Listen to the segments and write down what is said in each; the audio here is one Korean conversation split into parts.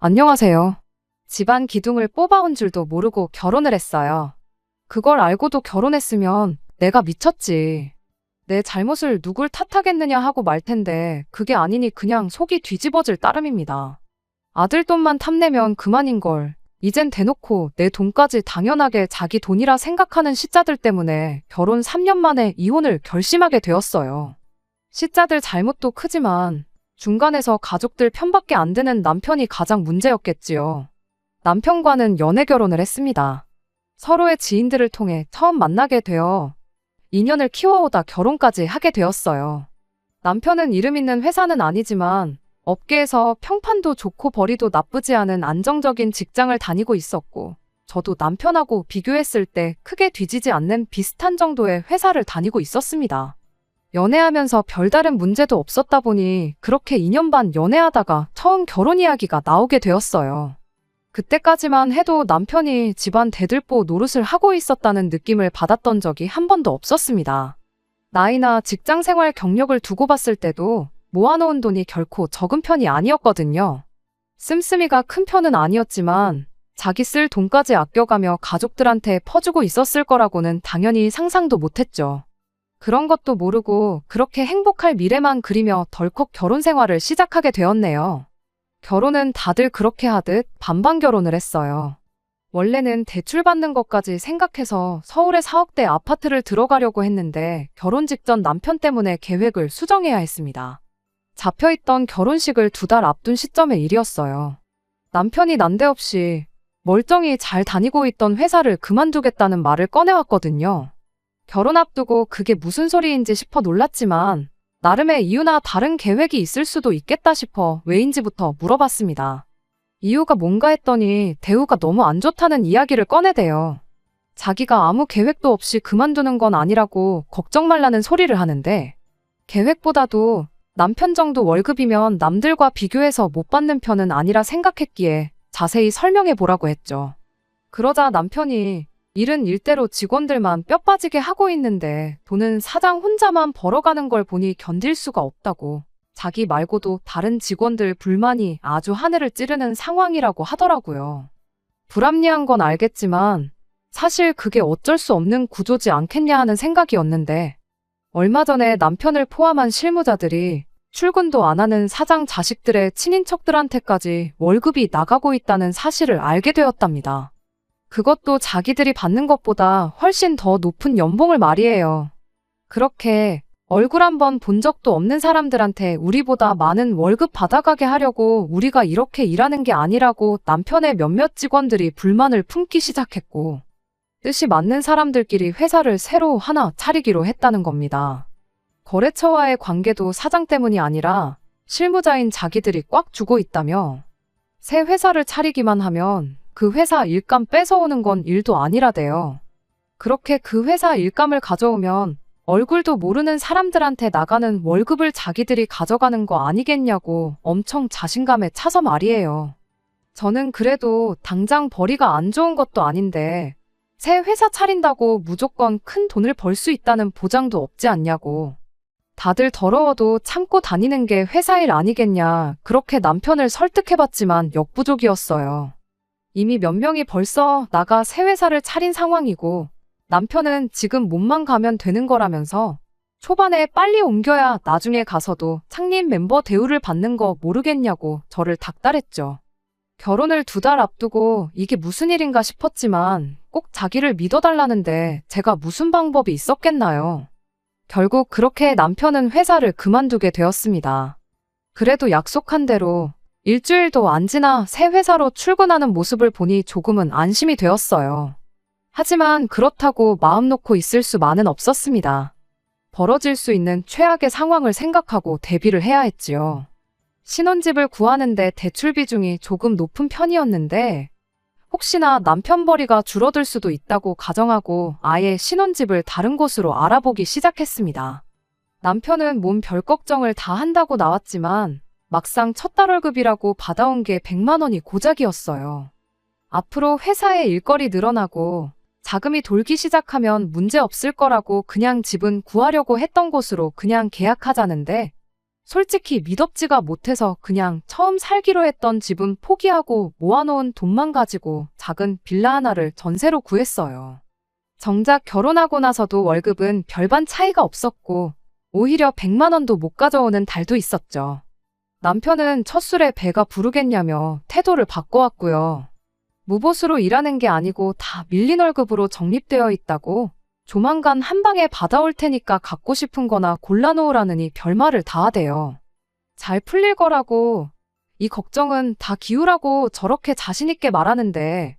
안녕하세요. 집안 기둥을 뽑아온 줄도 모르고 결혼을 했어요. 그걸 알고도 결혼했으면 내가 미쳤지. 내 잘못을 누굴 탓하겠느냐 하고 말 텐데 그게 아니니 그냥 속이 뒤집어질 따름입니다. 아들 돈만 탐내면 그만인걸. 이젠 대놓고 내 돈까지 당연하게 자기 돈이라 생각하는 시짜들 때문에 결혼 3년 만에 이혼을 결심하게 되었어요. 시짜들 잘못도 크지만 중간에서 가족들 편밖에 안 드는 남편이 가장 문제였겠지요. 남편과는 연애 결혼을 했습니다. 서로의 지인들을 통해 처음 만나게 되어 인연을 키워오다 결혼까지 하게 되었어요. 남편은 이름 있는 회사는 아니지만 업계에서 평판도 좋고 벌이도 나쁘지 않은 안정적인 직장을 다니고 있었고, 저도 남편하고 비교했을 때 크게 뒤지지 않는 비슷한 정도의 회사를 다니고 있었습니다. 연애하면서 별다른 문제도 없었다 보니 그렇게 2년 반 연애하다가 처음 결혼 이야기가 나오게 되었어요. 그때까지만 해도 남편이 집안 대들보 노릇을 하고 있었다는 느낌을 받았던 적이 한 번도 없었습니다. 나이나 직장 생활 경력을 두고 봤을 때도 모아놓은 돈이 결코 적은 편이 아니었거든요. 씀씀이가 큰 편은 아니었지만 자기 쓸 돈까지 아껴가며 가족들한테 퍼주고 있었을 거라고는 당연히 상상도 못했죠. 그런 것도 모르고 그렇게 행복할 미래만 그리며 덜컥 결혼 생활을 시작하게 되었네요. 결혼은 다들 그렇게 하듯 반반 결혼을 했어요. 원래는 대출받는 것까지 생각해서 서울의 4억대 아파트를 들어가려고 했는데 결혼 직전 남편 때문에 계획을 수정해야 했습니다. 잡혀있던 결혼식을 2달 앞둔 시점의 일이었어요. 남편이 난데없이 멀쩡히 잘 다니고 있던 회사를 그만두겠다는 말을 꺼내왔거든요. 결혼 앞두고 그게 무슨 소리인지 싶어 놀랐지만 나름의 이유나 다른 계획이 있을 수도 있겠다 싶어 왜인지부터 물어봤습니다. 이유가 뭔가 했더니 대우가 너무 안 좋다는 이야기를 꺼내대요. 자기가 아무 계획도 없이 그만두는 건 아니라고 걱정 말라는 소리를 하는데, 계획보다도 남편 정도 월급이면 남들과 비교해서 못 받는 편은 아니라 생각했기에 자세히 설명해 보라고 했죠. 그러자 남편이 일은 일대로 직원들만 뼈 빠지게 하고 있는데 돈은 사장 혼자만 벌어가는 걸 보니 견딜 수가 없다고, 자기 말고도 다른 직원들 불만이 아주 하늘을 찌르는 상황이라고 하더라고요. 불합리한 건 알겠지만 사실 그게 어쩔 수 없는 구조지 않겠냐 하는 생각이었는데, 얼마 전에 남편을 포함한 실무자들이 출근도 안 하는 사장 자식들의 친인척들한테까지 월급이 나가고 있다는 사실을 알게 되었답니다. 그것도 자기들이 받는 것보다 훨씬 더 높은 연봉을 말이에요. 그렇게 얼굴 한번 본 적도 없는 사람들한테 우리보다 많은 월급 받아가게 하려고 우리가 이렇게 일하는 게 아니라고 남편의 몇몇 직원들이 불만을 품기 시작했고, 뜻이 맞는 사람들끼리 회사를 새로 하나 차리기로 했다는 겁니다. 거래처와의 관계도 사장 때문이 아니라 실무자인 자기들이 꽉 주고 있다며, 새 회사를 차리기만 하면 그 회사 일감 뺏어오는 건 일도 아니라대요. 그렇게 그 회사 일감을 가져오면 얼굴도 모르는 사람들한테 나가는 월급을 자기들이 가져가는 거 아니겠냐고 엄청 자신감에 차서 말이에요. 저는 그래도 당장 벌이가 안 좋은 것도 아닌데 새 회사 차린다고 무조건 큰 돈을 벌 수 있다는 보장도 없지 않냐고. 다들 더러워도 참고 다니는 게 회사 일 아니겠냐, 그렇게 남편을 설득해봤지만 역부족이었어요. 이미 몇 명이 벌써 나가 새 회사를 차린 상황이고 남편은 지금 몸만 가면 되는 거라면서 초반에 빨리 옮겨야 나중에 가서도 창립 멤버 대우를 받는 거 모르겠냐고 저를 닥달했죠. 결혼을 2달 앞두고 이게 무슨 일인가 싶었지만 꼭 자기를 믿어달라는데 제가 무슨 방법이 있었겠나요? 결국 그렇게 남편은 회사를 그만두게 되었습니다. 그래도 약속한 대로 일주일도 안 지나 새 회사로 출근하는 모습을 보니 조금은 안심이 되었어요. 하지만 그렇다고 마음 놓고 있을 수만은 없었습니다. 벌어질 수 있는 최악의 상황을 생각하고 대비를 해야 했지요. 신혼집을 구하는데 대출 비중이 조금 높은 편이었는데 혹시나 남편 벌이가 줄어들 수도 있다고 가정하고 아예 신혼집을 다른 곳으로 알아보기 시작했습니다. 남편은 몸 별 걱정을 다 한다고 나왔지만 막상 첫 달 월급이라고 받아온 게 100만 원이 고작이었어요. 앞으로 회사에 일거리 늘어나고 자금이 돌기 시작하면 문제 없을 거라고 그냥 집은 구하려고 했던 곳으로 그냥 계약하자는데 솔직히 미덥지가 못해서 그냥 처음 살기로 했던 집은 포기하고 모아놓은 돈만 가지고 작은 빌라 하나를 전세로 구했어요. 정작 결혼하고 나서도 월급은 별반 차이가 없었고 오히려 100만 원도 못 가져오는 달도 있었죠. 남편은 첫 술에 배가 부르겠냐며 태도를 바꿔왔고요. 무보수로 일하는 게 아니고 다 밀린 월급으로 적립되어 있다고 조만간 한 방에 받아올 테니까 갖고 싶은 거나 골라놓으라느니 별말을 다 하대요. 잘 풀릴 거라고, 이 걱정은 다 기우라고 저렇게 자신있게 말하는데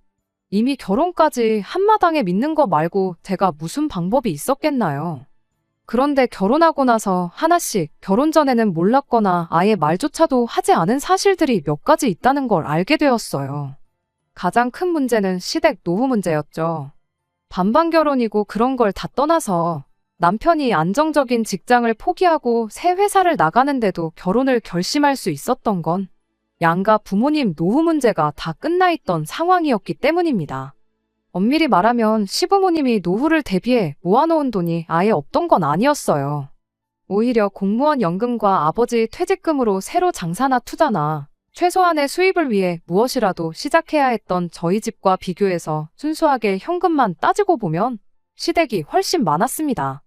이미 결혼까지 한마당에 믿는 거 말고 제가 무슨 방법이 있었겠나요? 그런데 결혼하고 나서 하나씩 결혼 전에는 몰랐거나 아예 말조차도 하지 않은 사실들이 몇 가지 있다는 걸 알게 되었어요. 가장 큰 문제는 시댁 노후 문제였죠. 반반 결혼이고 그런 걸 다 떠나서 남편이 안정적인 직장을 포기하고 새 회사를 나가는데도 결혼을 결심할 수 있었던 건 양가 부모님 노후 문제가 다 끝나 있던 상황이었기 때문입니다. 엄밀히 말하면 시부모님이 노후를 대비해 모아놓은 돈이 아예 없던 건 아니었어요. 오히려 공무원 연금과 아버지 퇴직금으로 새로 장사나 투자나 최소한의 수입을 위해 무엇이라도 시작해야 했던 저희 집과 비교해서 순수하게 현금만 따지고 보면 시댁이 훨씬 많았습니다.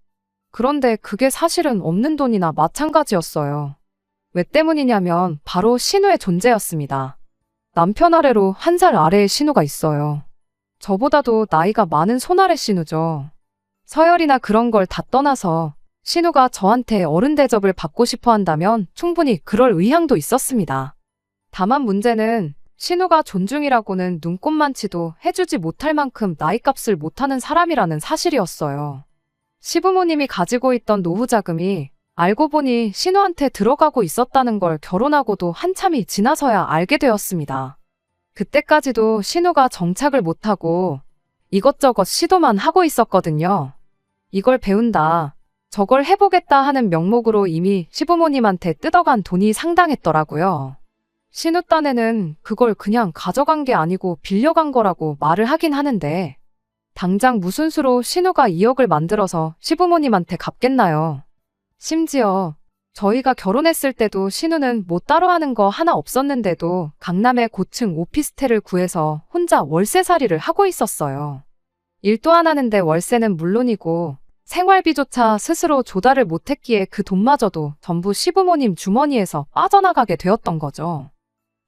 그런데 그게 사실은 없는 돈이나 마찬가지였어요. 왜 때문이냐면 바로 신우의 존재였습니다. 남편 아래로 1살 아래의 신우가 있어요. 저보다도 나이가 많은 손아래 신우죠. 서열이나 그런 걸 다 떠나서 신우가 저한테 어른 대접을 받고 싶어 한다면 충분히 그럴 의향도 있었습니다. 다만 문제는 신우가 존중이라고는 눈꼽만치도 해주지 못할 만큼 나이값을 못하는 사람이라는 사실이었어요. 시부모님이 가지고 있던 노후 자금이 알고 보니 신우한테 들어가고 있었다는 걸 결혼하고도 한참이 지나서야 알게 되었습니다. 그때까지도 신우가 정착을 못하고 이것저것 시도만 하고 있었거든요. 이걸 배운다, 저걸 해보겠다 하는 명목으로 이미 시부모님한테 뜯어간 돈이 상당했더라고요. 신우 딴에는 그걸 그냥 가져간 게 아니고 빌려간 거라고 말을 하긴 하는데 당장 무슨 수로 신우가 2억을 만들어서 시부모님한테 갚겠나요? 심지어 저희가 결혼했을 때도 신우는 뭐 따로 하는 거 하나 없었는데도 강남의 고층 오피스텔을 구해서 혼자 월세살이를 하고 있었어요. 일도 안 하는데 월세는 물론이고 생활비조차 스스로 조달을 못했기에 그 돈마저도 전부 시부모님 주머니에서 빠져나가게 되었던 거죠.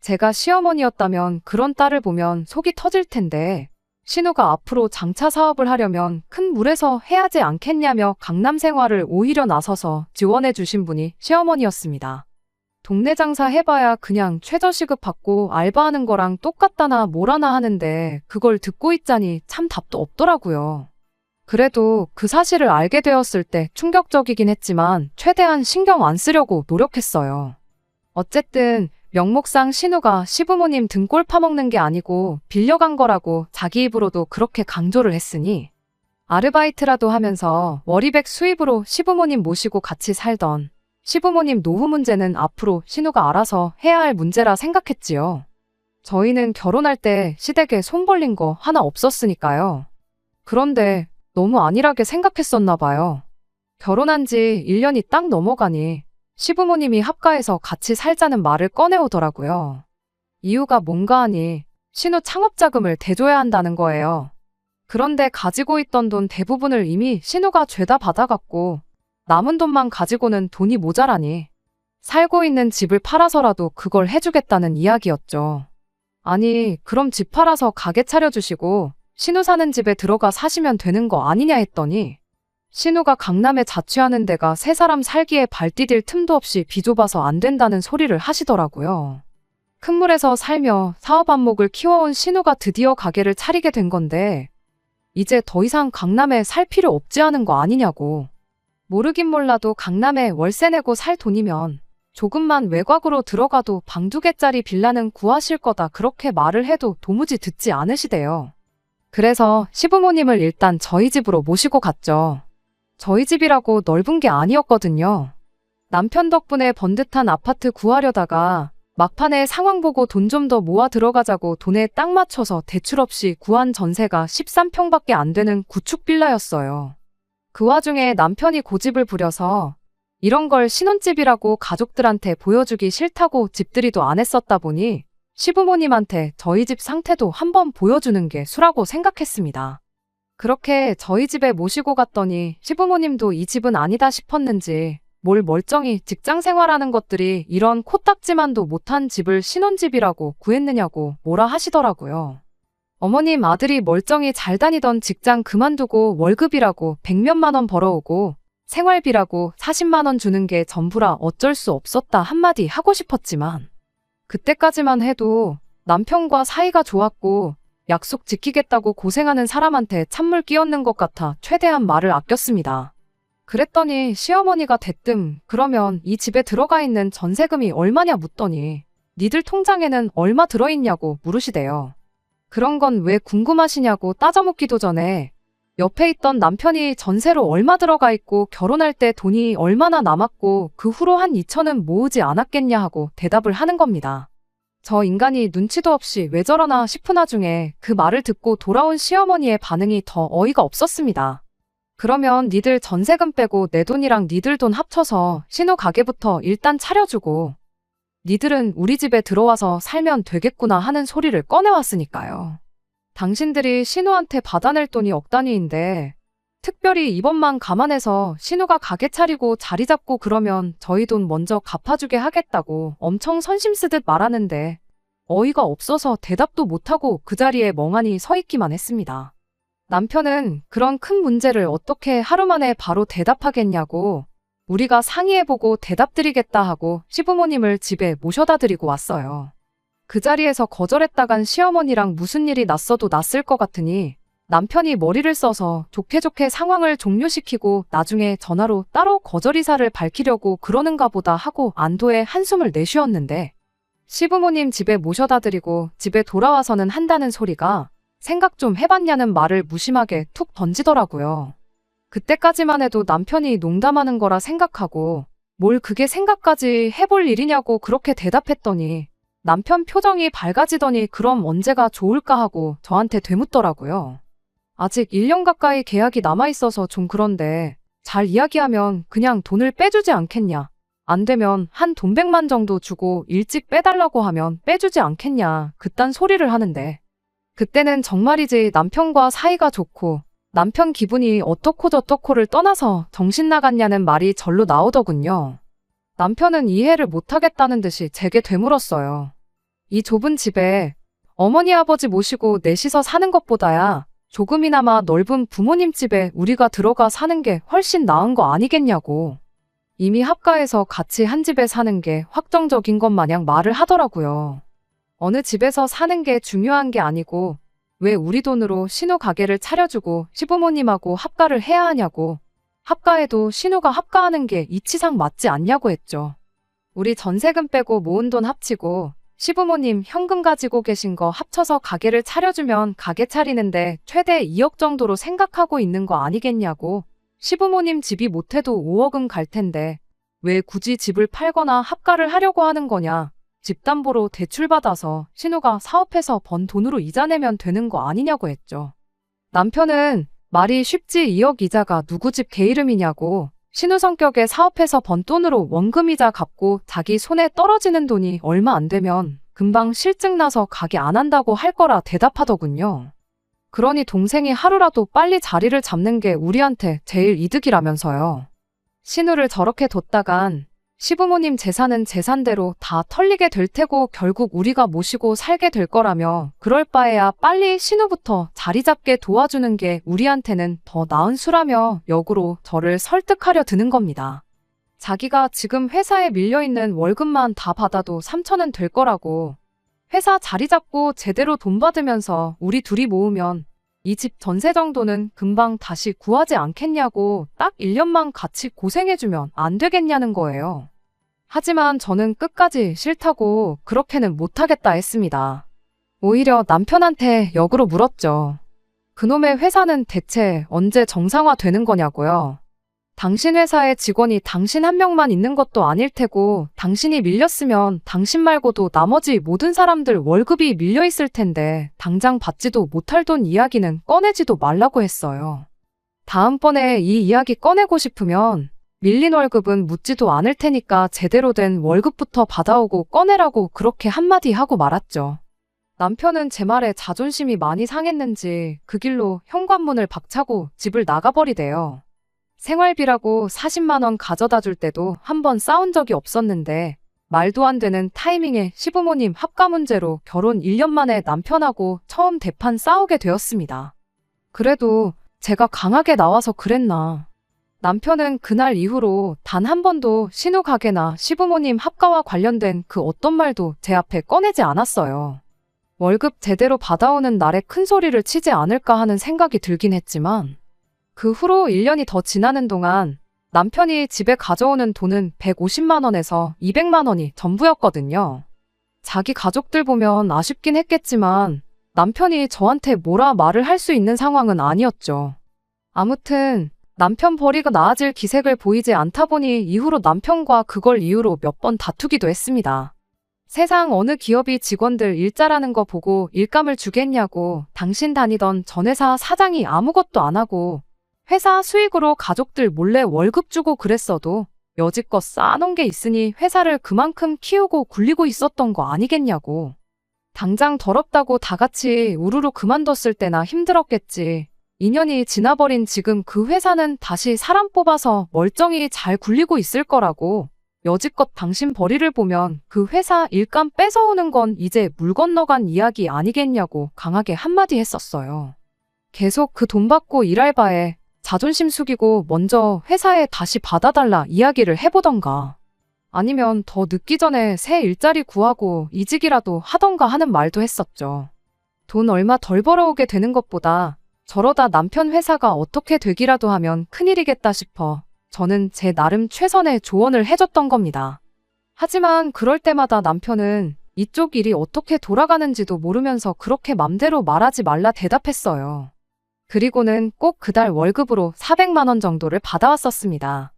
제가 시어머니였다면 그런 딸을 보면 속이 터질 텐데 신우가 앞으로 장차 사업을 하려면 큰 물에서 해야지 않겠냐며 강남 생활을 오히려 나서서 지원해 주신 분이 시어머니였습니다. 동네 장사 해봐야 그냥 최저시급 받고 알바하는 거랑 똑같다나 뭐라나 하는데 그걸 듣고 있자니 참 답도 없더라고요. 그래도 그 사실을 알게 되었을 때 충격적이긴 했지만 최대한 신경 안 쓰려고 노력했어요. 어쨌든 명목상 신우가 시부모님 등골 파먹는 게 아니고 빌려간 거라고 자기 입으로도 그렇게 강조를 했으니 아르바이트라도 하면서 월이백 수입으로 시부모님 모시고 같이 살던 시부모님 노후 문제는 앞으로 신우가 알아서 해야 할 문제라 생각했지요. 저희는 결혼할 때 시댁에 손 벌린 거 하나 없었으니까요. 그런데 너무 안일하게 생각했었나 봐요. 결혼한 지 1년이 딱 넘어가니 시부모님이 합가해서 같이 살자는 말을 꺼내오더라고요. 이유가 뭔가 하니 신우 창업자금을 대줘야 한다는 거예요. 그런데 가지고 있던 돈 대부분을 이미 신우가 죄다 받아갔고 남은 돈만 가지고는 돈이 모자라니 살고 있는 집을 팔아서라도 그걸 해주겠다는 이야기였죠. 아니, 그럼 집 팔아서 가게 차려주시고 신우 사는 집에 들어가 사시면 되는 거 아니냐 했더니 신우가 강남에 자취하는 데가 세 사람 살기에 발 디딜 틈도 없이 비좁아서 안 된다는 소리를 하시더라고요. 큰 물에서 살며 사업 안목을 키워온 신우가 드디어 가게를 차리게 된 건데 이제 더 이상 강남에 살 필요 없지 않은 거 아니냐고. 모르긴 몰라도 강남에 월세 내고 살 돈이면 조금만 외곽으로 들어가도 방 2개짜리 빌라는 구하실 거다 그렇게 말을 해도 도무지 듣지 않으시대요. 그래서 시부모님을 일단 저희 집으로 모시고 갔죠. 저희 집이라고 넓은 게 아니었거든요. 남편 덕분에 번듯한 아파트 구하려다가 막판에 상황 보고 돈 좀 더 모아 들어가자고 돈에 딱 맞춰서 대출 없이 구한 전세가 13평밖에 안 되는 구축 빌라였어요. 그 와중에 남편이 고집을 부려서 이런 걸 신혼집이라고 가족들한테 보여주기 싫다고 집들이도 안 했었다 보니 시부모님한테 저희 집 상태도 한번 보여주는 게 수라고 생각했습니다. 그렇게 저희 집에 모시고 갔더니 시부모님도 이 집은 아니다 싶었는지 뭘 멀쩡히 직장 생활하는 것들이 이런 코딱지만도 못한 집을 신혼집이라고 구했느냐고 뭐라 하시더라고요. 어머님 아들이 멀쩡히 잘 다니던 직장 그만두고 월급이라고 100몇만 원 벌어오고 생활비라고 40만 원 주는 게 전부라 어쩔 수 없었다 한마디 하고 싶었지만 그때까지만 해도 남편과 사이가 좋았고 약속 지키겠다고 고생하는 사람한테 찬물 끼얹는 것 같아 최대한 말을 아꼈습니다. 그랬더니 시어머니가 대뜸 그러면 이 집에 들어가 있는 전세금이 얼마냐 묻더니 니들 통장에는 얼마 들어있냐고 물으시대요. 그런 건 왜 궁금하시냐고 따져묻기도 전에 옆에 있던 남편이 전세로 얼마 들어가 있고 결혼할 때 돈이 얼마나 남았고 그 후로 한 2천은 모으지 않았겠냐 하고 대답을 하는 겁니다. 저 인간이 눈치도 없이 왜 저러나 싶은 와중에 그 말을 듣고 돌아온 시어머니의 반응이 더 어이가 없었습니다. 그러면 니들 전세금 빼고 내 돈이랑 니들 돈 합쳐서 신호 가게부터 일단 차려주고 니들은 우리 집에 들어와서 살면 되겠구나 하는 소리를 꺼내왔으니까요. 당신들이 신우한테 받아낼 돈이 억 단위인데 특별히 이번만 감안해서 신우가 가게 차리고 자리 잡고 그러면 저희 돈 먼저 갚아주게 하겠다고 엄청 선심 쓰듯 말하는데 어이가 없어서 대답도 못하고 그 자리에 멍하니 서 있기만 했습니다. 남편은 그런 큰 문제를 어떻게 하루 만에 바로 대답하겠냐고 우리가 상의해보고 대답드리겠다 하고 시부모님을 집에 모셔다 드리고 왔어요. 그 자리에서 거절했다간 시어머니랑 무슨 일이 났어도 났을 것 같으니 남편이 머리를 써서 좋게 좋게 상황을 종료시키고 나중에 전화로 따로 거절 의사를 밝히려고 그러는가 보다 하고 안도의 한숨을 내쉬었는데 시부모님 집에 모셔다 드리고 집에 돌아와서는 한다는 소리가 생각 좀 해봤냐는 말을 무심하게 툭 던지더라고요. 그때까지만 해도 남편이 농담하는 거라 생각하고 뭘 그게 생각까지 해볼 일이냐고 그렇게 대답했더니 남편 표정이 밝아지더니 그럼 언제가 좋을까 하고 저한테 되묻더라고요. 아직 1년 가까이 계약이 남아있어서 좀 그런데 잘 이야기하면 그냥 돈을 빼주지 않겠냐. 안 되면 한 돈 100만 정도 주고 일찍 빼달라고 하면 빼주지 않겠냐. 그딴 소리를 하는데 그때는 정말이지 남편과 사이가 좋고 남편 기분이 어떻고 저떻고를 떠나서 정신 나갔냐는 말이 절로 나오더군요. 남편은 이해를 못하겠다는 듯이 제게 되물었어요. 이 좁은 집에 어머니 아버지 모시고 넷이서 사는 것보다야 조금이나마 넓은 부모님 집에 우리가 들어가 사는 게 훨씬 나은 거 아니겠냐고. 이미 합가해서 같이 한 집에 사는 게 확정적인 것 마냥 말을 하더라고요. 어느 집에서 사는 게 중요한 게 아니고 왜 우리 돈으로 신우 가게를 차려주고 시부모님하고 합가를 해야 하냐고. 합가해도 신우가 합가하는 게 이치상 맞지 않냐고 했죠. 우리 전세금 빼고 모은 돈 합치고 시부모님 현금 가지고 계신 거 합쳐서 가게를 차려주면 가게 차리는데 최대 2억 정도로 생각하고 있는 거 아니겠냐고. 시부모님 집이 못해도 5억은 갈 텐데 왜 굳이 집을 팔거나 합가를 하려고 하는 거냐. 집담보로 대출받아서 신우가 사업해서 번 돈으로 이자 내면 되는 거 아니냐고 했죠. 남편은 말이 쉽지 2억 이자가 누구 집 개 이름이냐고. 신우 성격에 사업해서 번 돈으로 원금이자 갚고 자기 손에 떨어지는 돈이 얼마 안 되면 금방 실증 나서 가게 안 한다고 할 거라 대답하더군요. 그러니 동생이 하루라도 빨리 자리를 잡는 게 우리한테 제일 이득이라면서요. 신우를 저렇게 뒀다간 시부모님 재산은 재산대로 다 털리게 될 테고 결국 우리가 모시고 살게 될 거라며 그럴 바에야 빨리 신우부터 자리 잡게 도와주는 게 우리한테는 더 나은 수라며 역으로 저를 설득하려 드는 겁니다. 자기가 지금 회사에 밀려있는 월급만 다 받아도 3천은 될 거라고. 회사 자리 잡고 제대로 돈 받으면서 우리 둘이 모으면 이 집 전세 정도는 금방 다시 구하지 않겠냐고. 딱 1년만 같이 고생해주면 안 되겠냐는 거예요. 하지만 저는 끝까지 싫다고 그렇게는 못하겠다 했습니다. 오히려 남편한테 역으로 물었죠. 그놈의 회사는 대체 언제 정상화되는 거냐고요. 당신 회사에 직원이 당신 한 명만 있는 것도 아닐 테고 당신이 밀렸으면 당신 말고도 나머지 모든 사람들 월급이 밀려있을 텐데 당장 받지도 못할 돈 이야기는 꺼내지도 말라고 했어요. 다음번에 이 이야기 꺼내고 싶으면 밀린 월급은 묻지도 않을 테니까 제대로 된 월급부터 받아오고 꺼내라고 그렇게 한마디 하고 말았죠. 남편은 제 말에 자존심이 많이 상했는지 그 길로 현관문을 박차고 집을 나가버리대요. 생활비라고 40만 원 가져다 줄 때도 한 번 싸운 적이 없었는데 말도 안 되는 타이밍에 시부모님 합가 문제로 결혼 1년 만에 남편하고 처음 대판 싸우게 되었습니다. 그래도 제가 강하게 나와서 그랬나. 남편은 그날 이후로 단 한 번도 신우 가게나 시부모님 합가와 관련된 그 어떤 말도 제 앞에 꺼내지 않았어요. 월급 제대로 받아오는 날에 큰 소리를 치지 않을까 하는 생각이 들긴 했지만 그 후로 1년이 더 지나는 동안 남편이 집에 가져오는 돈은 150만 원에서 200만 원이 전부였거든요. 자기 가족들 보면 아쉽긴 했겠지만 남편이 저한테 뭐라 말을 할 수 있는 상황은 아니었죠. 아무튼 남편 벌이가 나아질 기색을 보이지 않다 보니 이후로 남편과 그걸 이유로 몇 번 다투기도 했습니다. 세상 어느 기업이 직원들 일자라는 거 보고 일감을 주겠냐고 당신 다니던 전 회사 사장이 아무것도 안 하고 회사 수익으로 가족들 몰래 월급 주고 그랬어도 여지껏 쌓아놓은 게 있으니 회사를 그만큼 키우고 굴리고 있었던 거 아니겠냐고. 당장 더럽다고 다 같이 우르르 그만뒀을 때나 힘들었겠지. 2년이 지나버린 지금 그 회사는 다시 사람 뽑아서 멀쩡히 잘 굴리고 있을 거라고. 여지껏 당신 벌이를 보면 그 회사 일감 뺏어오는 건 이제 물 건너간 이야기 아니겠냐고 강하게 한마디 했었어요. 계속 그 돈 받고 일할 바에 자존심 숙이고 먼저 회사에 다시 받아달라 이야기를 해보던가. 아니면 더 늦기 전에 새 일자리 구하고 이직이라도 하던가 하는 말도 했었죠. 돈 얼마 덜 벌어오게 되는 것보다 저러다 남편 회사가 어떻게 되기라도 하면 큰일이겠다 싶어 저는 제 나름 최선의 조언을 해줬던 겁니다. 하지만 그럴 때마다 남편은 이쪽 일이 어떻게 돌아가는지도 모르면서 그렇게 맘대로 말하지 말라 대답했어요. 그리고는 꼭 그달 월급으로 400만 원 정도를 받아왔었습니다.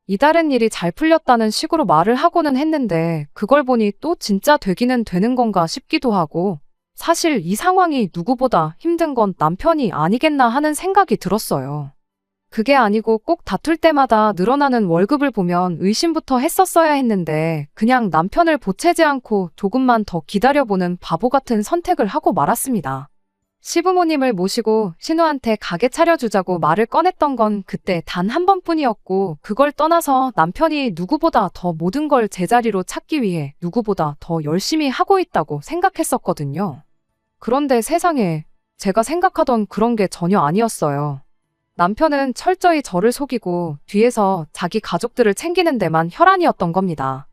이달은 일이 잘 풀렸다는 식으로 말을 하고는 했는데 그걸 보니 또 진짜 되기는 되는 건가 싶기도 하고 사실 이 상황이 누구보다 힘든 건 남편이 아니겠나 하는 생각이 들었어요. 그게 아니고 꼭 다툴 때마다 늘어나는 월급을 보면 의심부터 했었어야 했는데 그냥 남편을 보채지 않고 조금만 더 기다려보는 바보 같은 선택을 하고 말았습니다. 시부모님을 모시고 신우한테 가게 차려주자고 말을 꺼냈던 건 그때 단 한 번뿐이었고 그걸 떠나서 남편이 누구보다 더 모든 걸 제자리로 찾기 위해 누구보다 더 열심히 하고 있다고 생각했었거든요. 그런데 세상에 제가 생각하던 그런 게 전혀 아니었어요. 남편은 철저히 저를 속이고 뒤에서 자기 가족들을 챙기는 데만 혈안이었던 겁니다.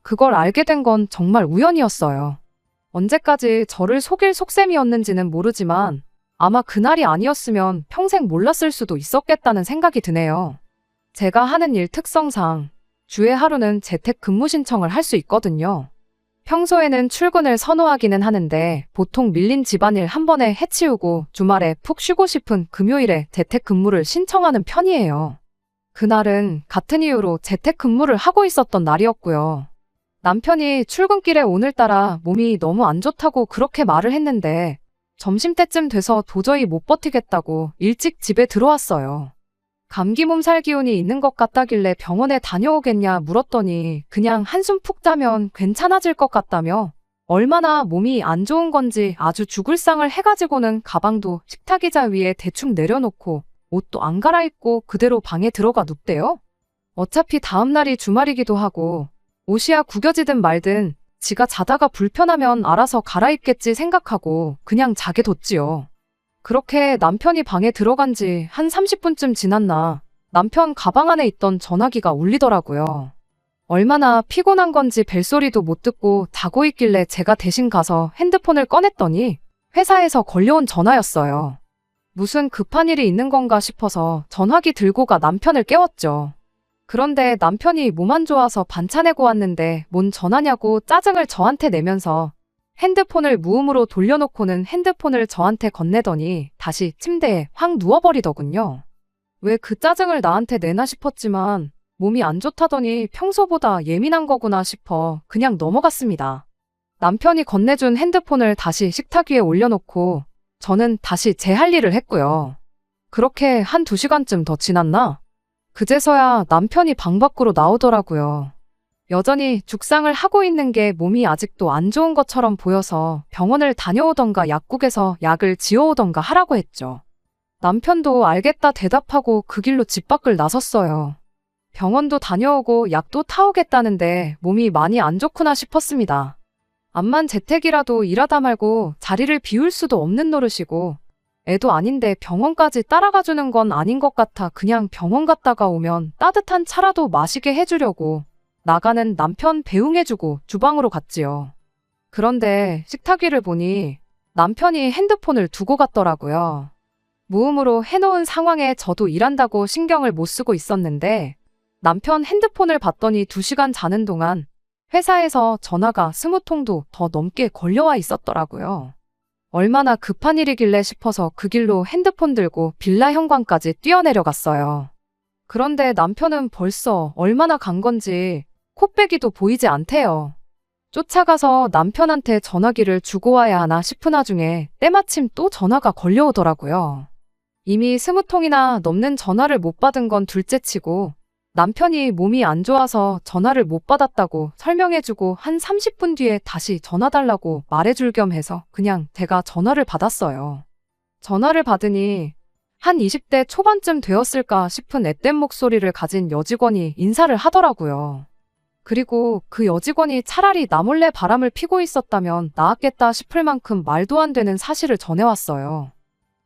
그걸 알게 된 건 정말 우연이었어요. 언제까지 저를 속일 속셈이었는지는 모르지만 아마 그날이 아니었으면 평생 몰랐을 수도 있었겠다는 생각이 드네요. 제가 하는 일 특성상 주에 하루는 재택 근무 신청을 할 수 있거든요. 평소에는 출근을 선호하기는 하는데 보통 밀린 집안일 한 번에 해치우고 주말에 푹 쉬고 싶은 금요일에 재택 근무를 신청하는 편이에요. 그날은 같은 이유로 재택 근무를 하고 있었던 날이었고요. 남편이 출근길에 오늘따라 몸이 너무 안 좋다고 그렇게 말을 했는데 점심때쯤 돼서 도저히 못 버티겠다고 일찍 집에 들어왔어요. 감기 몸살 기운이 있는 것 같다길래 병원에 다녀오겠냐 물었더니 그냥 한숨 푹 자면 괜찮아질 것 같다며 얼마나 몸이 안 좋은 건지 아주 죽을 상을 해가지고는 가방도 식탁 의자 위에 대충 내려놓고 옷도 안 갈아입고 그대로 방에 들어가 눕대요. 어차피 다음날이 주말이기도 하고 옷이야 구겨지든 말든 지가 자다가 불편하면 알아서 갈아입겠지 생각하고 그냥 자게 뒀지요. 그렇게 남편이 방에 들어간 지 한 30분쯤 지났나 남편 가방 안에 있던 전화기가 울리더라고요. 얼마나 피곤한 건지 벨소리도 못 듣고 자고 있길래 제가 대신 가서 핸드폰을 꺼냈더니 회사에서 걸려온 전화였어요. 무슨 급한 일이 있는 건가 싶어서 전화기 들고 가 남편을 깨웠죠. 그런데 남편이 몸 안 좋아서 반찬해고 왔는데 뭔 전화냐고 짜증을 저한테 내면서 핸드폰을 무음으로 돌려놓고는 핸드폰을 저한테 건네더니 다시 침대에 확 누워버리더군요. 왜 그 짜증을 나한테 내나 싶었지만 몸이 안 좋다더니 평소보다 예민한 거구나 싶어 그냥 넘어갔습니다. 남편이 건네준 핸드폰을 다시 식탁 위에 올려놓고 저는 다시 제 할 일을 했고요. 그렇게 한 2시간쯤 더 지났나? 그제서야 남편이 방 밖으로 나오더라고요. 여전히 죽상을 하고 있는 게 몸이 아직도 안 좋은 것처럼 보여서 병원을 다녀오던가 약국에서 약을 지어오던가 하라고 했죠. 남편도 알겠다 대답하고 그 길로 집 밖을 나섰어요. 병원도 다녀오고 약도 타오겠다는데 몸이 많이 안 좋구나 싶었습니다. 암만 재택이라도 일하다 말고 자리를 비울 수도 없는 노릇이고 애도 아닌데 병원까지 따라가 주는 건 아닌 것 같아 그냥 병원 갔다가 오면 따뜻한 차라도 마시게 해주려고 나가는 남편 배웅해주고 주방으로 갔지요. 그런데 식탁 위를 보니 남편이 핸드폰을 두고 갔더라고요. 무음으로 해놓은 상황에 저도 일한다고 신경을 못 쓰고 있었는데 남편 핸드폰을 봤더니 2시간 자는 동안 회사에서 전화가 20통도 더 넘게 걸려와 있었더라고요. 얼마나 급한 일이길래 싶어서 그 길로 핸드폰 들고 빌라 현관까지 뛰어내려갔어요. 그런데 남편은 벌써 얼마나 간 건지 코빼기도 보이지 않대요. 쫓아가서 남편한테 전화기를 주고 와야 하나 싶은 와중에 때마침 또 전화가 걸려오더라고요. 이미 20통이나 넘는 전화를 못 받은 건 둘째치고 남편이 몸이 안 좋아서 전화를 못 받았다고 설명해주고 한 30분 뒤에 다시 전화 달라고 말해줄 겸 해서 그냥 제가 전화를 받았어요. 전화를 받으니 한 20대 초반쯤 되었을까 싶은 앳된 목소리를 가진 여직원이 인사를 하더라고요. 그리고 그 여직원이 차라리 나 몰래 바람을 피고 있었다면 나았겠다 싶을 만큼 말도 안 되는 사실을 전해왔어요.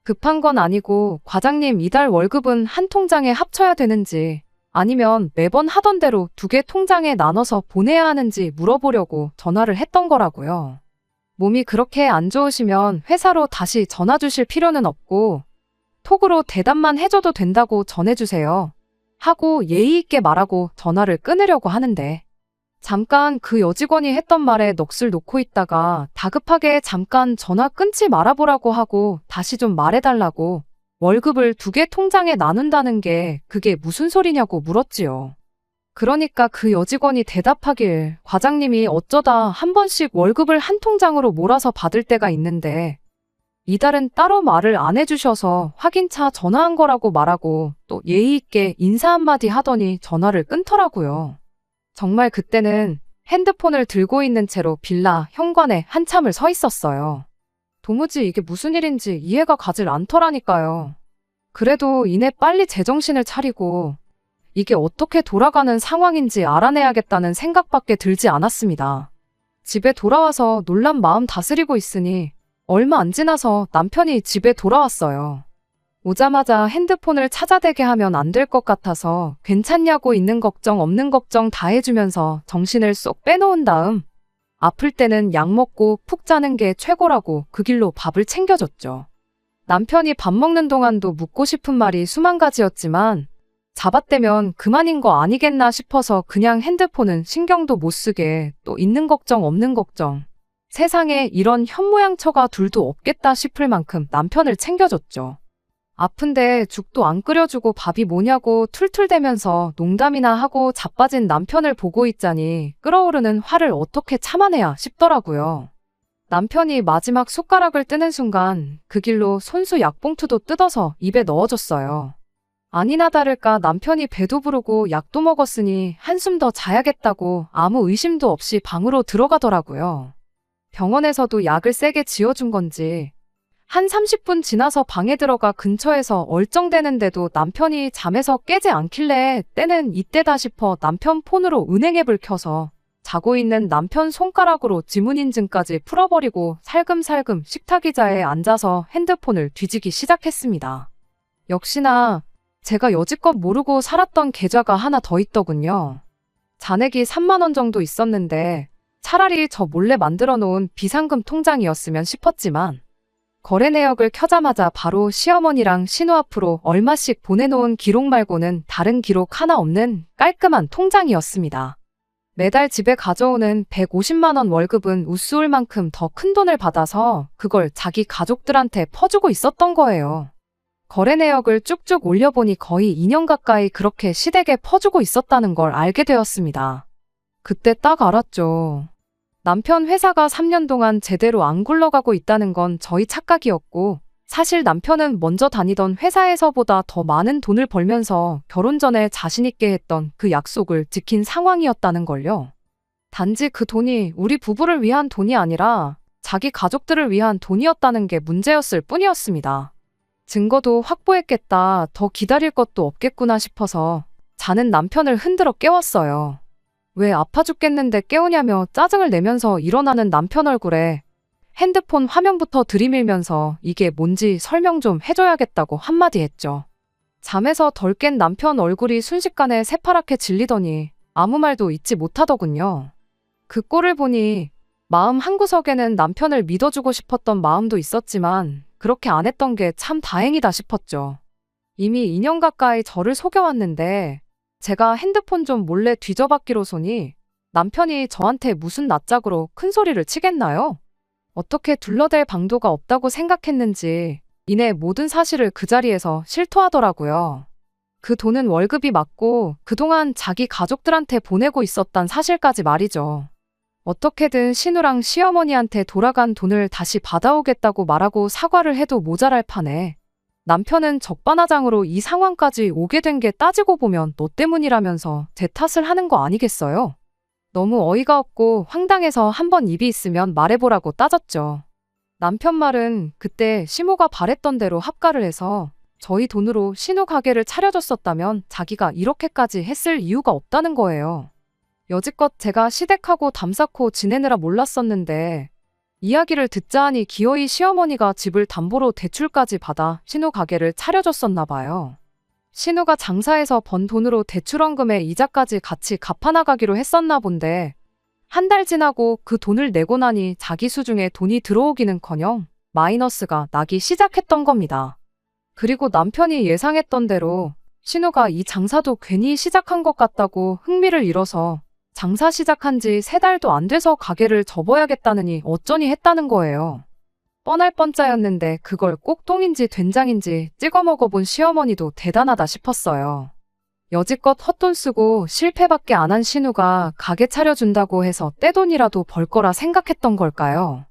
급한 건 아니고 과장님 이달 월급은 한 통장에 합쳐야 되는지 아니면 매번 하던 대로 2개 통장에 나눠서 보내야 하는지 물어보려고 전화를 했던 거라고요. 몸이 그렇게 안 좋으시면 회사로 다시 전화 주실 필요는 없고 톡으로 대답만 해줘도 된다고 전해주세요. 하고 예의 있게 말하고 전화를 끊으려고 하는데 잠깐 그 여직원이 했던 말에 넋을 놓고 있다가 다급하게 잠깐 전화 끊지 말아보라고 하고 다시 좀 말해달라고 월급을 2개 통장에 나눈다는 게 그게 무슨 소리냐고 물었지요. 그러니까 그 여직원이 대답하길 과장님이 어쩌다 한 번씩 월급을 한 통장으로 몰아서 받을 때가 있는데 이달은 따로 말을 안 해주셔서 확인차 전화한 거라고 말하고 또 예의 있게 인사 한마디 하더니 전화를 끊더라고요. 정말 그때는 핸드폰을 들고 있는 채로 빌라 현관에 한참을 서 있었어요. 도무지 이게 무슨 일인지 이해가 가질 않더라니까요. 그래도 이내 빨리 제정신을 차리고 이게 어떻게 돌아가는 상황인지 알아내야겠다는 생각밖에 들지 않았습니다. 집에 돌아와서 놀란 마음 다스리고 있으니 얼마 안 지나서 남편이 집에 돌아왔어요. 오자마자 핸드폰을 찾아대게 하면 안 될 것 같아서 괜찮냐고 있는 걱정 없는 걱정 다 해주면서 정신을 쏙 빼놓은 다음 아플 때는 약 먹고 푹 자는 게 최고라고 그 길로 밥을 챙겨줬죠. 남편이 밥 먹는 동안도 묻고 싶은 말이 수만 가지였지만 잡아떼면 그만인 거 아니겠나 싶어서 그냥 핸드폰은 신경도 못 쓰게 또 있는 걱정 없는 걱정 세상에 이런 현모양처가 둘도 없겠다 싶을 만큼 남편을 챙겨줬죠. 아픈데 죽도 안 끓여주고 밥이 뭐냐고 툴툴대면서 농담이나 하고 자빠진 남편을 보고 있자니 끓어오르는 화를 어떻게 참아내야 싶더라고요. 남편이 마지막 숟가락을 뜨는 순간 그 길로 손수 약봉투도 뜯어서 입에 넣어줬어요. 아니나 다를까 남편이 배도 부르고 약도 먹었으니 한숨 더 자야겠다고 아무 의심도 없이 방으로 들어가더라고요. 병원에서도 약을 세게 지어준 건지 한 30분 지나서 방에 들어가 근처에서 얼쩡대는데도 남편이 잠에서 깨지 않길래 때는 이때다 싶어 남편 폰으로 은행 앱을 켜서 자고 있는 남편 손가락으로 지문인증까지 풀어버리고 살금살금 식탁 의자에 앉아서 핸드폰을 뒤지기 시작했습니다. 역시나 제가 여지껏 모르고 살았던 계좌가 하나 더 있더군요. 잔액이 3만 원 정도 있었는데 차라리 저 몰래 만들어 놓은 비상금 통장이었으면 싶었지만 거래 내역을 켜자마자 바로 시어머니랑 신우 앞으로 얼마씩 보내놓은 기록 말고는 다른 기록 하나 없는 깔끔한 통장이었습니다. 매달 집에 가져오는 150만 원 월급은 우스울 만큼 더 큰 돈을 받아서 그걸 자기 가족들한테 퍼주고 있었던 거예요. 거래 내역을 쭉쭉 올려보니 거의 2년 가까이 그렇게 시댁에 퍼주고 있었다는 걸 알게 되었습니다. 그때 딱 알았죠. 남편 회사가 3년 동안 제대로 안 굴러가고 있다는 건 저희 착각이었고 사실 남편은 먼저 다니던 회사에서보다 더 많은 돈을 벌면서 결혼 전에 자신있게 했던 그 약속을 지킨 상황이었다는 걸요. 단지 그 돈이 우리 부부를 위한 돈이 아니라 자기 가족들을 위한 돈이었다는 게 문제였을 뿐이었습니다. 증거도 확보했겠다, 더 기다릴 것도 없겠구나 싶어서 자는 남편을 흔들어 깨웠어요. 왜 아파 죽겠는데 깨우냐며 짜증을 내면서 일어나는 남편 얼굴에 핸드폰 화면부터 들이밀면서 이게 뭔지 설명 좀 해줘야겠다고 한마디 했죠. 잠에서 덜 깬 남편 얼굴이 순식간에 새파랗게 질리더니 아무 말도 잊지 못하더군요. 그 꼴을 보니 마음 한구석에는 남편을 믿어주고 싶었던 마음도 있었지만 그렇게 안 했던 게 참 다행이다 싶었죠. 이미 2년 가까이 저를 속여왔는데 제가 핸드폰 좀 몰래 뒤져봤기로서니 남편이 저한테 무슨 낯짝으로 큰 소리를 치겠나요? 어떻게 둘러댈 방도가 없다고 생각했는지 이내 모든 사실을 그 자리에서 실토하더라고요. 그 돈은 월급이 맞고 그동안 자기 가족들한테 보내고 있었단 사실까지 말이죠. 어떻게든 신우랑 시어머니한테 돌아간 돈을 다시 받아오겠다고 말하고 사과를 해도 모자랄 판에 남편은 적반하장으로 이 상황까지 오게 된 게 따지고 보면 너 때문이라면서 제 탓을 하는 거 아니겠어요? 너무 어이가 없고 황당해서 한번 입이 있으면 말해보라고 따졌죠. 남편 말은 그때 시모가 바랬던 대로 합가를 해서 저희 돈으로 신우 가게를 차려줬었다면 자기가 이렇게까지 했을 이유가 없다는 거예요. 여지껏 제가 시댁하고 담쌓고 지내느라 몰랐었는데 이야기를 듣자 하니 기어이 시어머니가 집을 담보로 대출까지 받아 신우 가게를 차려줬었나 봐요. 신우가 장사해서 번 돈으로 대출원금에 이자까지 같이 갚아나가기로 했었나 본데 한 달 지나고 그 돈을 내고 나니 자기 수중에 돈이 들어오기는커녕 마이너스가 나기 시작했던 겁니다. 그리고 남편이 예상했던 대로 신우가 이 장사도 괜히 시작한 것 같다고 흥미를 잃어서 장사 시작한 지 3달도 안 돼서 가게를 접어야겠다느니 어쩌니 했다는 거예요. 뻔할 뻔짜였는데 그걸 꼭 똥인지 된장인지 찍어 먹어본 시어머니도 대단하다 싶었어요. 여지껏 헛돈 쓰고 실패밖에 안 한 신우가 가게 차려준다고 해서 떼돈이라도 벌 거라 생각했던 걸까요?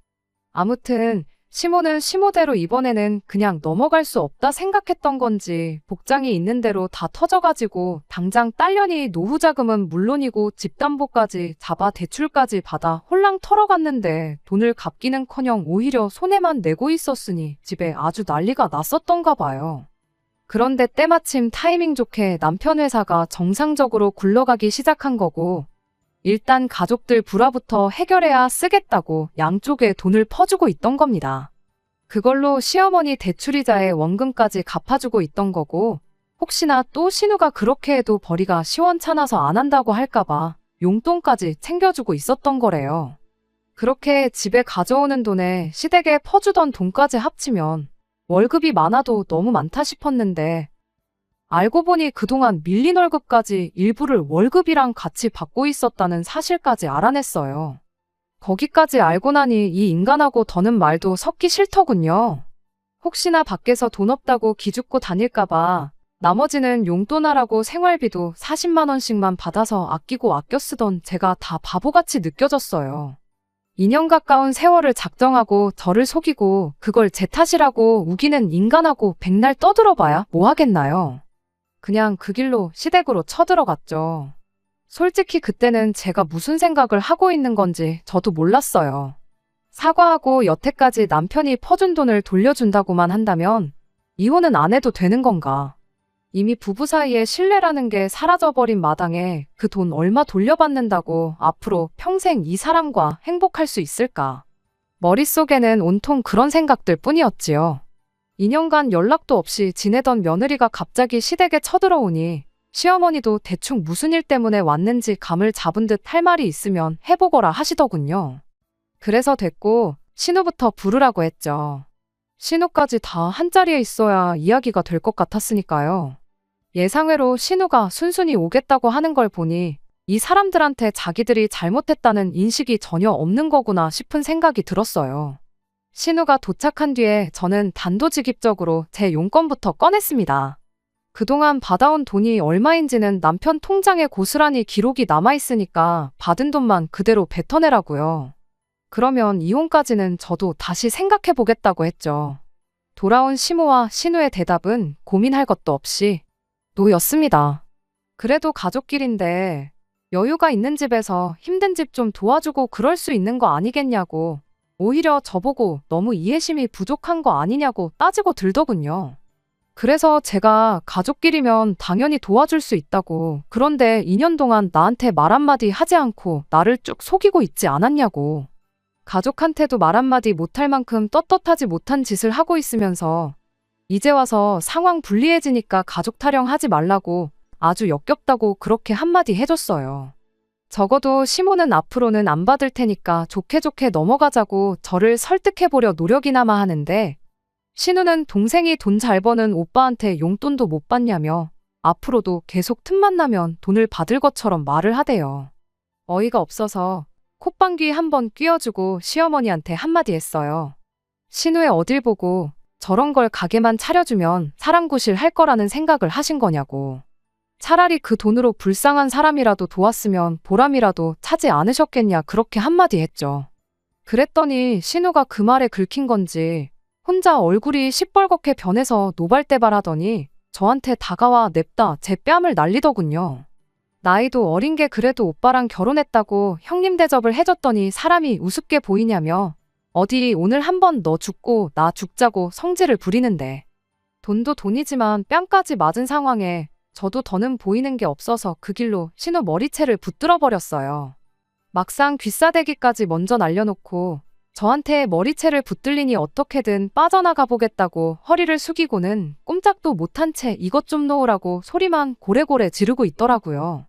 아무튼 시모는 시모대로 이번에는 그냥 넘어갈 수 없다 생각했던 건지 복장이 있는 대로 다 터져가지고 당장 딸년이 노후 자금은 물론이고 집담보까지 잡아 대출까지 받아 홀랑 털어갔는데 돈을 갚기는커녕 오히려 손해만 내고 있었으니 집에 아주 난리가 났었던가 봐요. 그런데 때마침 타이밍 좋게 남편 회사가 정상적으로 굴러가기 시작한 거고 일단 가족들 불화부터 해결해야 쓰겠다고 양쪽에 돈을 퍼주고 있던 겁니다. 그걸로 시어머니 대출이자에 원금까지 갚아주고 있던 거고 혹시나 또 신우가 그렇게 해도 벌이가 시원찮아서 안 한다고 할까봐 용돈까지 챙겨주고 있었던 거래요. 그렇게 집에 가져오는 돈에 시댁에 퍼주던 돈까지 합치면 월급이 많아도 너무 많다 싶었는데 알고 보니 그동안 밀린 월급까지 일부를 월급이랑 같이 받고 있었다는 사실까지 알아냈어요. 거기까지 알고 나니 이 인간하고 더는 말도 섞기 싫더군요. 혹시나 밖에서 돈 없다고 기죽고 다닐까봐 나머지는 용돈하라고 생활비도 40만 원씩만 받아서 아끼고 아껴 쓰던 제가 다 바보같이 느껴졌어요. 2년 가까운 세월을 작정하고 저를 속이고 그걸 제 탓이라고 우기는 인간하고 백날 떠들어봐야 뭐 하겠나요? 그냥 그 길로 시댁으로 쳐들어갔죠. 솔직히 그때는 제가 무슨 생각을 하고 있는 건지 저도 몰랐어요. 사과하고 여태까지 남편이 퍼준 돈을 돌려준다고만 한다면 이혼은 안 해도 되는 건가? 이미 부부 사이에 신뢰라는 게 사라져버린 마당에 그 돈 얼마 돌려받는다고 앞으로 평생 이 사람과 행복할 수 있을까? 머릿속에는 온통 그런 생각들 뿐이었지요. 2년간 연락도 없이 지내던 며느리가 갑자기 시댁에 쳐들어오니 시어머니도 대충 무슨 일 때문에 왔는지 감을 잡은 듯 할 말이 있으면 해보거라 하시더군요. 그래서 됐고 신우부터 부르라고 했죠. 신우까지 다 한자리에 있어야 이야기가 될 것 같았으니까요. 예상외로 신우가 순순히 오겠다고 하는 걸 보니 이 사람들한테 자기들이 잘못했다는 인식이 전혀 없는 거구나 싶은 생각이 들었어요. 신우가 도착한 뒤에 저는 단도직입적으로 제 용건부터 꺼냈습니다. 그동안 받아온 돈이 얼마인지는 남편 통장에 고스란히 기록이 남아있으니까 받은 돈만 그대로 뱉어내라고요. 그러면 이혼까지는 저도 다시 생각해보겠다고 했죠. 돌아온 시모와 신우의 대답은 고민할 것도 없이 노였습니다. 그래도 가족끼린데 여유가 있는 집에서 힘든 집 좀 도와주고 그럴 수 있는 거 아니겠냐고, 오히려 저보고 너무 이해심이 부족한 거 아니냐고 따지고 들더군요. 그래서 제가 가족끼리면 당연히 도와줄 수 있다고, 그런데 2년 동안 나한테 말 한마디 하지 않고 나를 쭉 속이고 있지 않았냐고, 가족한테도 말 한마디 못할 만큼 떳떳하지 못한 짓을 하고 있으면서 이제 와서 상황 불리해지니까 가족 타령하지 말라고 아주 역겹다고 그렇게 한마디 해줬어요. 적어도 시모는 앞으로는 안 받을 테니까 좋게 좋게 넘어가자고 저를 설득해보려 노력이나마 하는데, 신우는 동생이 돈 잘 버는 오빠한테 용돈도 못 받냐며 앞으로도 계속 틈만 나면 돈을 받을 것처럼 말을 하대요. 어이가 없어서 콧방귀 한번 뀌어주고 시어머니한테 한마디 했어요. 신우의 어딜 보고 저런 걸 가게만 차려주면 사람 구실 할 거라는 생각을 하신 거냐고. 차라리 그 돈으로 불쌍한 사람이라도 도왔으면 보람이라도 차지 않으셨겠냐, 그렇게 한마디 했죠. 그랬더니 신우가 그 말에 긁힌 건지 혼자 얼굴이 시뻘겋게 변해서 노발대발하더니 저한테 다가와 냅다 제 뺨을 날리더군요. 나이도 어린 게 그래도 오빠랑 결혼했다고 형님 대접을 해줬더니 사람이 우습게 보이냐며 어디 오늘 한번 너 죽고 나 죽자고 성질을 부리는데, 돈도 돈이지만 뺨까지 맞은 상황에 저도 더는 보이는 게 없어서 그 길로 신우 머리채를 붙들어 버렸어요. 막상 귀싸대기까지 먼저 날려놓고 저한테 머리채를 붙들리니 어떻게든 빠져나가 보겠다고 허리를 숙이고는 꼼짝도 못한 채 이것 좀 놓으라고 소리만 고래고래 지르고 있더라고요.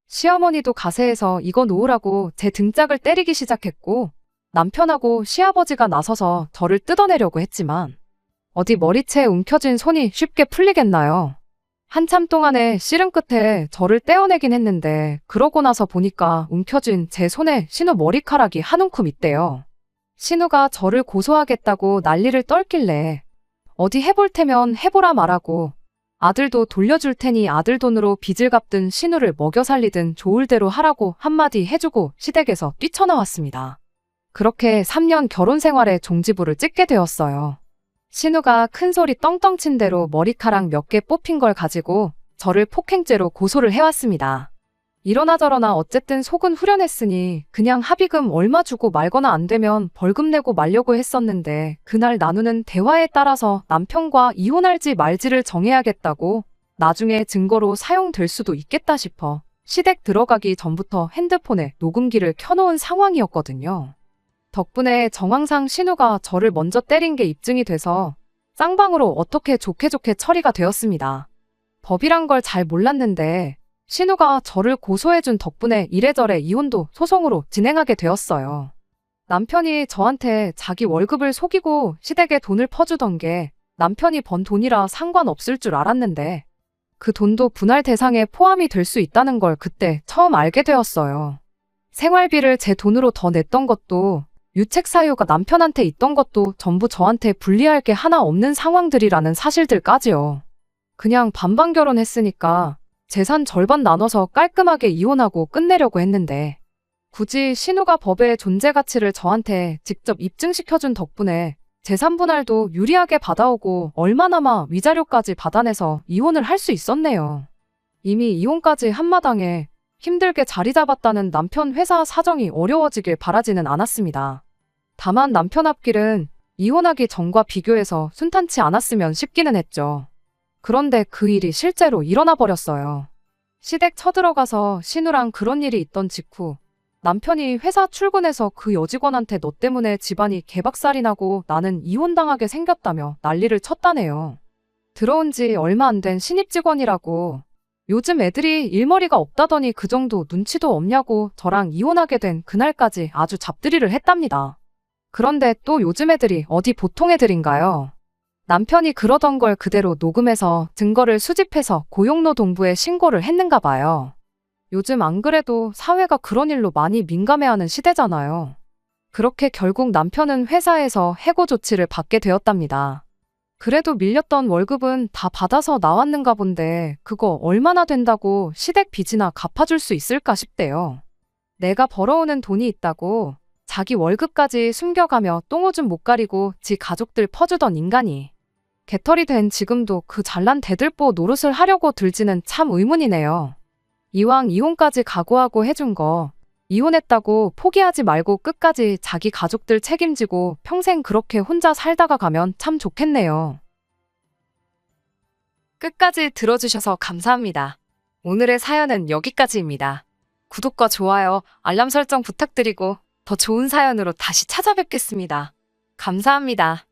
시어머니도 가세해서 이거 놓으라고 제 등짝을 때리기 시작했고, 남편하고 시아버지가 나서서 저를 뜯어내려고 했지만 어디 머리채에 움켜쥔 손이 쉽게 풀리겠나요. 한참 동안에 씨름 끝에 저를 떼어내긴 했는데 그러고 나서 보니까 움켜쥔 제 손에 신우 머리카락이 한 움큼 있대요. 신우가 저를 고소하겠다고 난리를 떨길래 어디 해볼 테면 해보라 말하고 아들도 돌려줄 테니 아들 돈으로 빚을 갚든 신우를 먹여 살리든 좋을 대로 하라고 한마디 해주고 시댁에서 뛰쳐나왔습니다. 그렇게 3년 결혼 생활에 종지부를 찍게 되었어요. 신우가 큰 소리 떵떵 친 대로 머리카락 몇 개 뽑힌 걸 가지고 저를 폭행죄로 고소를 해왔습니다. 이러나 저러나 어쨌든 속은 후련했으니 그냥 합의금 얼마 주고 말거나 안 되면 벌금 내고 말려고 했었는데, 그날 나누는 대화에 따라서 남편과 이혼할지 말지를 정해야겠다고, 나중에 증거로 사용될 수도 있겠다 싶어 시댁 들어가기 전부터 핸드폰에 녹음기를 켜놓은 상황이었거든요. 덕분에 정황상 신우가 저를 먼저 때린 게 입증이 돼서 쌍방으로 어떻게 좋게 좋게 처리가 되었습니다. 법이란 걸 잘 몰랐는데 신우가 저를 고소해준 덕분에 이래저래 이혼도 소송으로 진행하게 되었어요. 남편이 저한테 자기 월급을 속이고 시댁에 돈을 퍼주던 게 남편이 번 돈이라 상관없을 줄 알았는데 그 돈도 분할 대상에 포함이 될 수 있다는 걸 그때 처음 알게 되었어요. 생활비를 제 돈으로 더 냈던 것도, 유책 사유가 남편한테 있던 것도 전부 저한테 불리할 게 하나 없는 상황들이라는 사실들까지요. 그냥 반반 결혼했으니까 재산 절반 나눠서 깔끔하게 이혼하고 끝내려고 했는데 굳이 신우가 법의 존재 가치를 저한테 직접 입증시켜준 덕분에 재산 분할도 유리하게 받아오고 얼마나마 위자료까지 받아내서 이혼을 할 수 있었네요. 이미 이혼까지 한마당에 힘들게 자리 잡았다는 남편 회사 사정이 어려워지길 바라지는 않았습니다. 다만 남편 앞길은 이혼하기 전과 비교해서 순탄치 않았으면 싶기는 했죠. 그런데 그 일이 실제로 일어나 버렸어요. 시댁 쳐들어가서 신우랑 그런 일이 있던 직후 남편이 회사 출근해서 그 여직원한테 너 때문에 집안이 개박살이 나고 나는 이혼당하게 생겼다며 난리를 쳤다네요. 들어온 지 얼마 안 된 신입 직원이라고, 요즘 애들이 일머리가 없다더니 그 정도 눈치도 없냐고 저랑 이혼하게 된 그날까지 아주 잡들이를 했답니다. 그런데 또 요즘 애들이 어디 보통 애들인가요? 남편이 그러던 걸 그대로 녹음해서 증거를 수집해서 고용노동부에 신고를 했는가 봐요. 요즘 안 그래도 사회가 그런 일로 많이 민감해하는 시대잖아요. 그렇게 결국 남편은 회사에서 해고 조치를 받게 되었답니다. 그래도 밀렸던 월급은 다 받아서 나왔는가 본데 그거 얼마나 된다고 시댁 빚이나 갚아줄 수 있을까 싶대요. 내가 벌어오는 돈이 있다고 자기 월급까지 숨겨가며 똥오줌 못 가리고 지 가족들 퍼주던 인간이 개털이 된 지금도 그 잘난 대들보 노릇을 하려고 들지는 참 의문이네요. 이왕 이혼까지 각오하고 해준 거, 이혼했다고 포기하지 말고 끝까지 자기 가족들 책임지고 평생 그렇게 혼자 살다가 가면 참 좋겠네요. 끝까지 들어주셔서 감사합니다. 오늘의 사연은 여기까지입니다. 구독과 좋아요, 알람 설정 부탁드리고 더 좋은 사연으로 다시 찾아뵙겠습니다. 감사합니다.